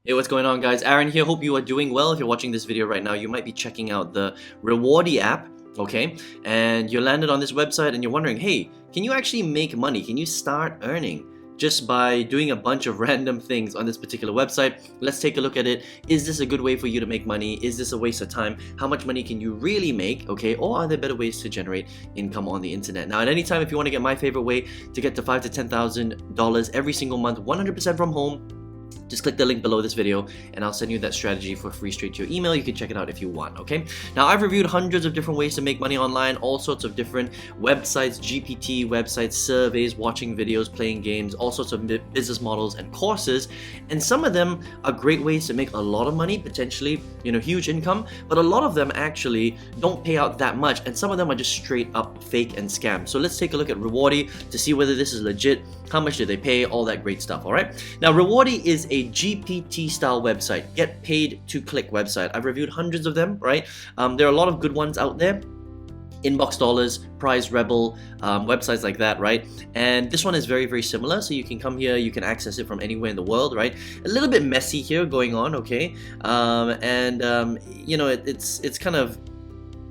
Hey, what's going on, guys? Aaron here. Hope you are doing well. If you're watching this video right now, you might be checking out the Rewardy app, okay? And you landed on this website and you're wondering, hey, can you actually make money? Can you start earning just by doing a bunch of random things on this particular website? Let's take a look at it. Is this a good way for you to make money? Is this a waste of time? How much money can you really make, okay? Or are there better ways to generate income on the internet? Now, at any time, if you want to get my favorite way to get to $5,000 to $10,000 every single month, 100% from home, just click the link below this video and I'll send you that strategy for free straight to your email. You can check it out if you want, okay? Now, I've reviewed hundreds of different ways to make money online, all sorts of different websites, GPT websites, surveys, watching videos, playing games, all sorts of business models and courses. And some of them are great ways to make a lot of money, potentially, huge income, but a lot of them actually don't pay out that much, and some of them are just straight up fake and scam. So let's take a look at Rewardy to see whether this is legit, how much do they pay, all that great stuff, all right? Now, Rewardy is a GPT style website, get paid to click website. I've reviewed hundreds of them, right? There are a lot of good ones out there. Inbox Dollars, Prize Rebel, websites like that, right? And this one is very, very similar. So you can come here, you can access it from anywhere in the world, right? A little bit messy here going on, okay? It's kind of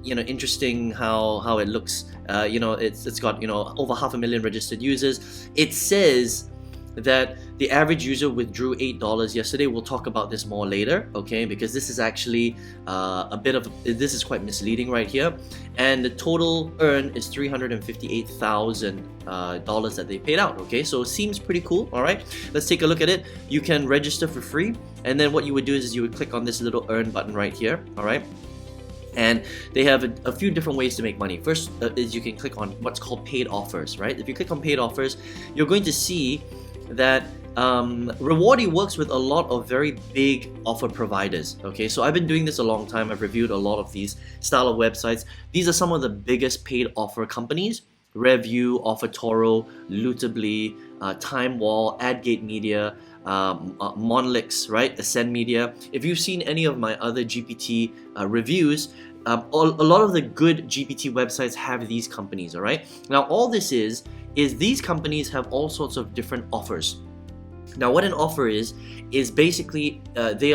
interesting how it looks. It's got over 500,000 registered users. It says that the average user withdrew $8 yesterday. We'll talk about this more later, okay? Because this is actually this is quite misleading right here. And the total earn is $358,000 that they paid out, okay? So it seems pretty cool, all right? Let's take a look at it. You can register for free, and then what you would do is you would click on this little earn button right here, all right? And they have a few different ways to make money. First is you can click on what's called paid offers, right? If you click on paid offers, you're going to see that Rewardy works with a lot of very big offer providers, okay? So I've been doing this a long time. I've reviewed a lot of these style of websites. These are some of the biggest paid offer companies: Review, OfferToro, Lootably, TimeWall, AdGate Media, Monlix, right? Ascend Media. If you've seen any of my other GPT reviews, a lot of the good GPT websites have these companies, all right? Now, all this is these companies have all sorts of different offers. Now, what an offer is basically they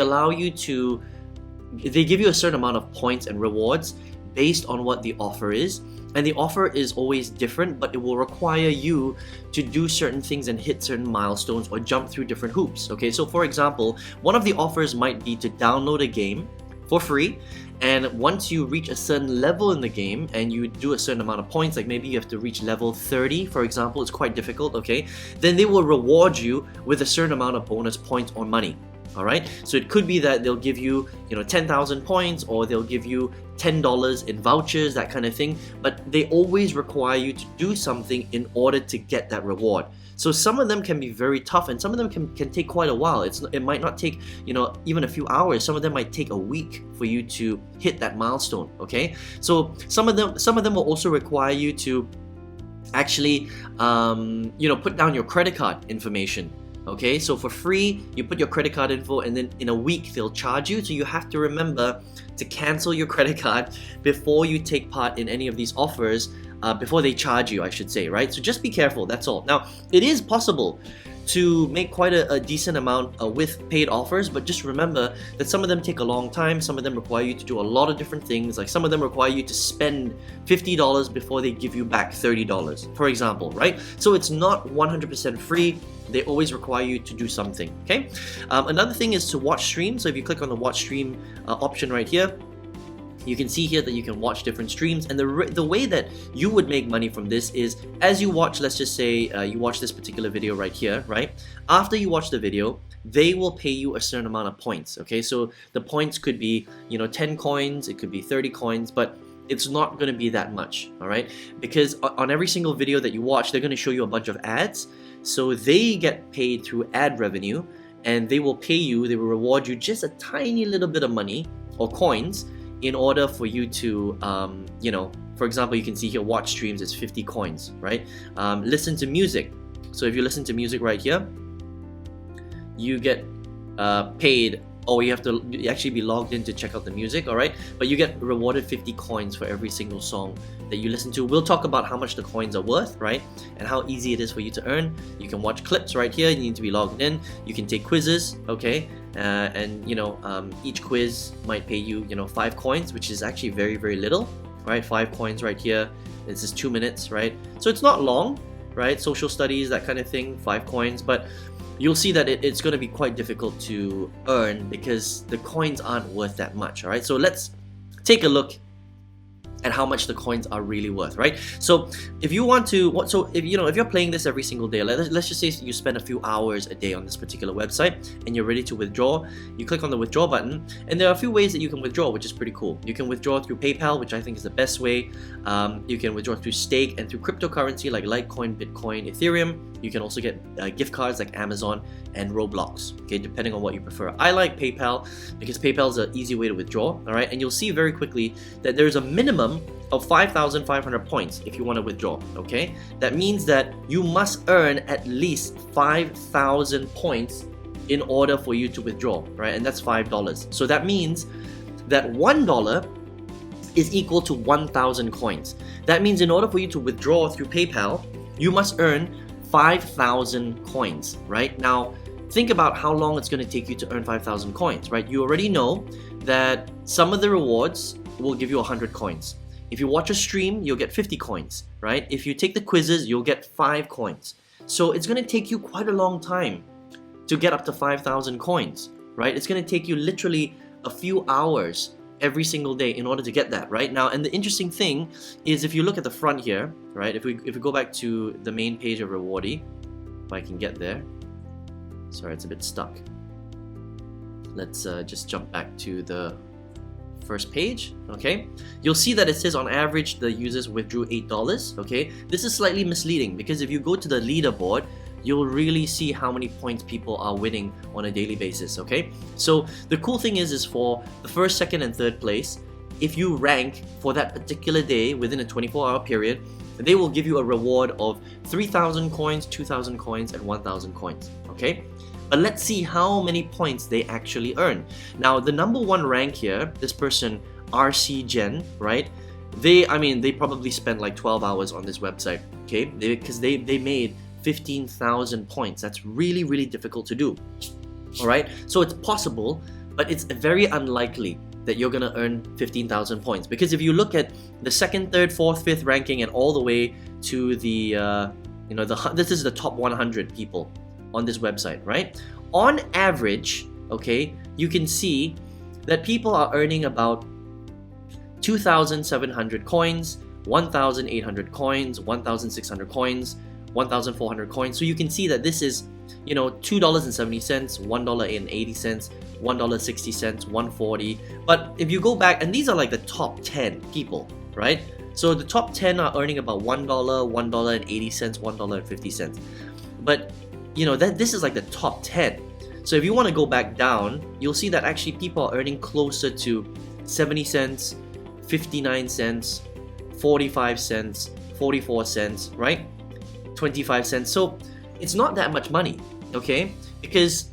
give you a certain amount of points and rewards based on what the offer is. And the offer is always different, but it will require you to do certain things and hit certain milestones or jump through different hoops, okay? So for example, one of the offers might be to download a game for free, and once you reach a certain level in the game and you do a certain amount of points, like maybe you have to reach level 30, for example, it's quite difficult, okay? Then they will reward you with a certain amount of bonus points or money. All right, so it could be that they'll give you, 10,000 points, or they'll give you $10 in vouchers, that kind of thing. But they always require you to do something in order to get that reward. So some of them can be very tough, and some of them can take quite a while. It might not take, even a few hours. Some of them might take a week for you to hit that milestone. Okay, so some of them will also require you to actually, put down your credit card information. Okay, so for free, you put your credit card info, and then in a week they'll charge you. So you have to remember to cancel your credit card before you take part in any of these offers, before they charge you, I should say, right? So just be careful, that's all. Now, it is possible to make quite a decent amount with paid offers, but just remember that some of them take a long time. Some of them require you to do a lot of different things. Like some of them require you to spend $50 before they give you back $30, for example, right? So it's not 100% free. They always require you to do something, okay? Another thing is to watch streams. So if you click on the watch stream option right here, you can see here that you can watch different streams, and the way that you would make money from this is as you watch, let's just say you watch this particular video right here, right? After you watch the video, they will pay you a certain amount of points, okay? So the points could be, 10 coins, it could be 30 coins, but it's not going to be that much, all right? Because on every single video that you watch, they're going to show you a bunch of ads. So they get paid through ad revenue, and they will pay you, they will reward you just a tiny little bit of money or coins in order for you to, for example, you can see here, watch streams is 50 coins, right? Listen to music. So if you listen to music right here, you get paid or you have to actually be logged in to check out the music, all right? But you get rewarded 50 coins for every single song that you listen to. We'll talk about how much the coins are worth, right? And how easy it is for you to earn. You can watch clips right here. You need to be logged in. You can take quizzes, okay? And each quiz might pay you, 5 coins, which is actually very, very little, right? 5 coins right here. This is 2 minutes, right? So it's not long, right? Social studies, that kind of thing, 5 coins, but you'll see that it's going to be quite difficult to earn because the coins aren't worth that much, all right? So let's take a look at how much the coins are really worth, right? So if you want to, if you're playing this every single day, let's just say you spend a few hours a day on this particular website and you're ready to withdraw, you click on the withdraw button, and there are a few ways that you can withdraw, which is pretty cool. You can withdraw through PayPal, which I think is the best way. You can withdraw through stake and through cryptocurrency like Litecoin, Bitcoin, Ethereum. You can also get gift cards like Amazon and Roblox, okay, depending on what you prefer. I like PayPal because PayPal is an easy way to withdraw, all right? And you'll see very quickly that there's a minimum of 5,500 points if you want to withdraw, okay? That means that you must earn at least 5,000 points in order for you to withdraw, right? And that's $5. So that means that $1 is equal to 1,000 coins. That means in order for you to withdraw through PayPal, you must earn 5,000 coins, right? Now, think about how long it's going to take you to earn 5,000 coins, right? You already know that some of the rewards will give you 100 coins. If you watch a stream, you'll get 50 coins, right? If you take the quizzes, you'll get 5 coins. So it's going to take you quite a long time to get up to 5,000 coins, right? It's going to take you literally a few hours every single day in order to get that, right? Now, and the interesting thing is if you look at the front here, right? If we go back to the main page of Rewardy, if I can get there. Sorry, it's a bit stuck. Let's just jump back to the first page, okay? You'll see that it says on average the users withdrew $8, okay? This is slightly misleading because if you go to the leaderboard, you'll really see how many points people are winning on a daily basis, okay? So the cool thing is for the first, second, and third place, if you rank for that particular day within a 24-hour period, they will give you a reward of 3,000 coins, 2,000 coins, and 1,000 coins, okay? But let's see how many points they actually earn. Now, the number 1 rank here, this person, RC Gen, right? They probably spent like 12 hours on this website, okay? Because they made 15,000 points. That's really, really difficult to do, all right? So it's possible, but it's very unlikely that you're gonna earn 15,000 points. Because if you look at the 2nd, 3rd, 4th, 5th ranking and all the way to the, this is the top 100 people on this website, right? On average, okay, you can see that people are earning about 2,700 coins, 1,800 coins, 1,600 coins, 1,400 coins. So you can see that this is, $2.70, $1.80, $1.60, $1.40. But if you go back, and these are like the top 10 people, right? So the top 10 are earning about $1, $1.80, $1.50. But this is like the top 10. So if you want to go back down, you'll see that actually people are earning closer to 70 cents, 59 cents, 45 cents, 44 cents, right? 25 cents. So it's not that much money, okay? Because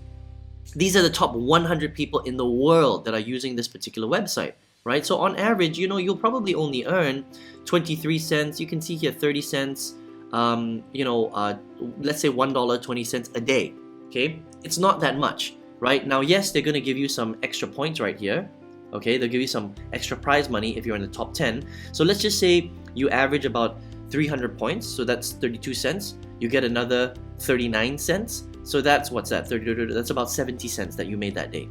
these are the top 100 people in the world that are using this particular website, right? So on average, you'll probably only earn 23 cents. You can see here 30 cents, let's say $1.20 a day, okay? It's not that much, right? Now, yes, they're gonna give you some extra points right here, okay? They'll give you some extra prize money if you're in the top 10. So let's just say you average about 300 points, so that's 32 cents. You get another 39 cents. So that's, what's that? That's about 70 cents that you made that day.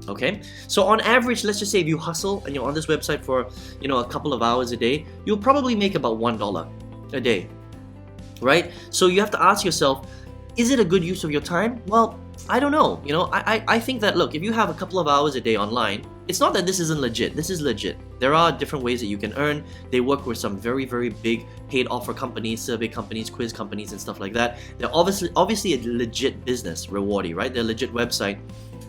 Okay? So on average, let's just say if you hustle and you're on this website for, a couple of hours a day, you'll probably make about $1 a day. Right? So you have to ask yourself, is it a good use of your time? Well, I don't know. I think that, look, if you have a couple of hours a day online, it's not that this isn't legit. This is legit. There are different ways that you can earn. They work with some very, very big paid offer companies, survey companies, quiz companies, and stuff like that. They're obviously a legit business, Rewardy, right? They're a legit website,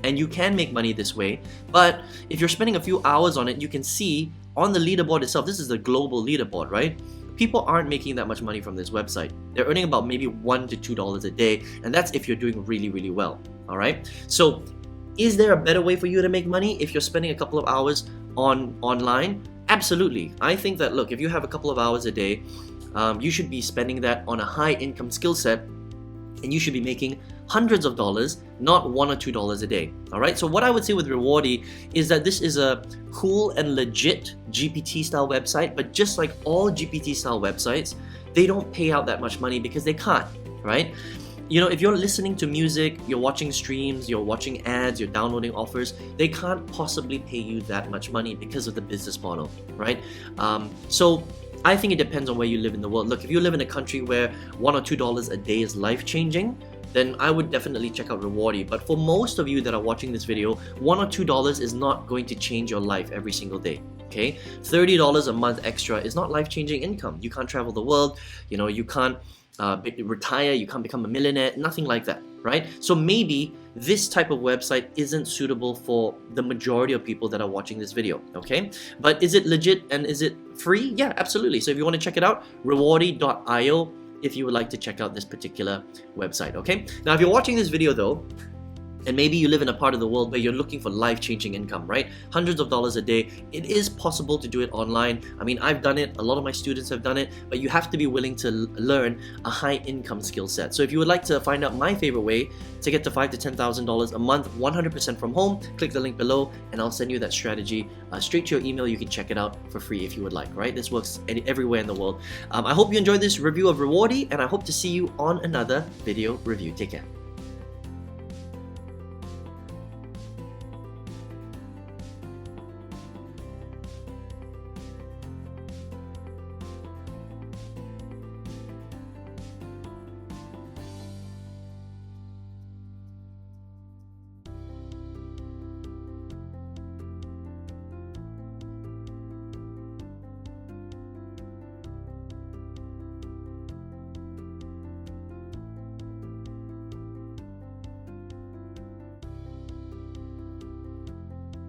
and you can make money this way. But if you're spending a few hours on it, you can see on the leaderboard itself, this is the global leaderboard, right? People aren't making that much money from this website. They're earning about maybe $1 to $2 a day, and that's if you're doing really, really well, all right? So Is there a better way for you to make money if you're spending a couple of hours online? Absolutely. I think that, look, if you have a couple of hours a day, you should be spending that on a high income skill set, and you should be making hundreds of dollars, not $1 or $2 a day. All right. So what I would say with Rewardy is that this is a cool and legit GPT style website, but just like all GPT style websites, they don't pay out that much money because they can't, right? You know, if you're listening to music, you're watching streams, you're watching ads, you're downloading offers, they can't possibly pay you that much money because of the business model, right? So I think it depends on where you live in the world. Look, if you live in a country where $1 or $2 a day is life-changing, then I would definitely check out Rewardy. But for most of you that are watching this video, $1 or $2 is not going to change your life every single day. Okay, $30 a month extra is not life-changing income. You can't travel the world, you know, you can't retire, you can't become a millionaire, nothing like that, right? So maybe this type of website isn't suitable for the majority of people that are watching this video, okay? But is it legit and is it free? Yeah, absolutely. So if you want to check it out, rewardy.io if you would like to check out this particular website, okay? Now, if you're watching this video though, and maybe you live in a part of the world where you're looking for life-changing income, right? Hundreds of dollars a day. It is possible to do it online. I mean, I've done it. A lot of my students have done it, but you have to be willing to learn a high-income skill set. So if you would like to find out my favorite way to get to $5,000 to $10,000 a month, 100% from home, click the link below, and I'll send you that strategy straight to your email. You can check it out for free if you would like, right? This works everywhere in the world. I hope you enjoyed this review of Rewardy, and I hope to see you on another video review. Take care.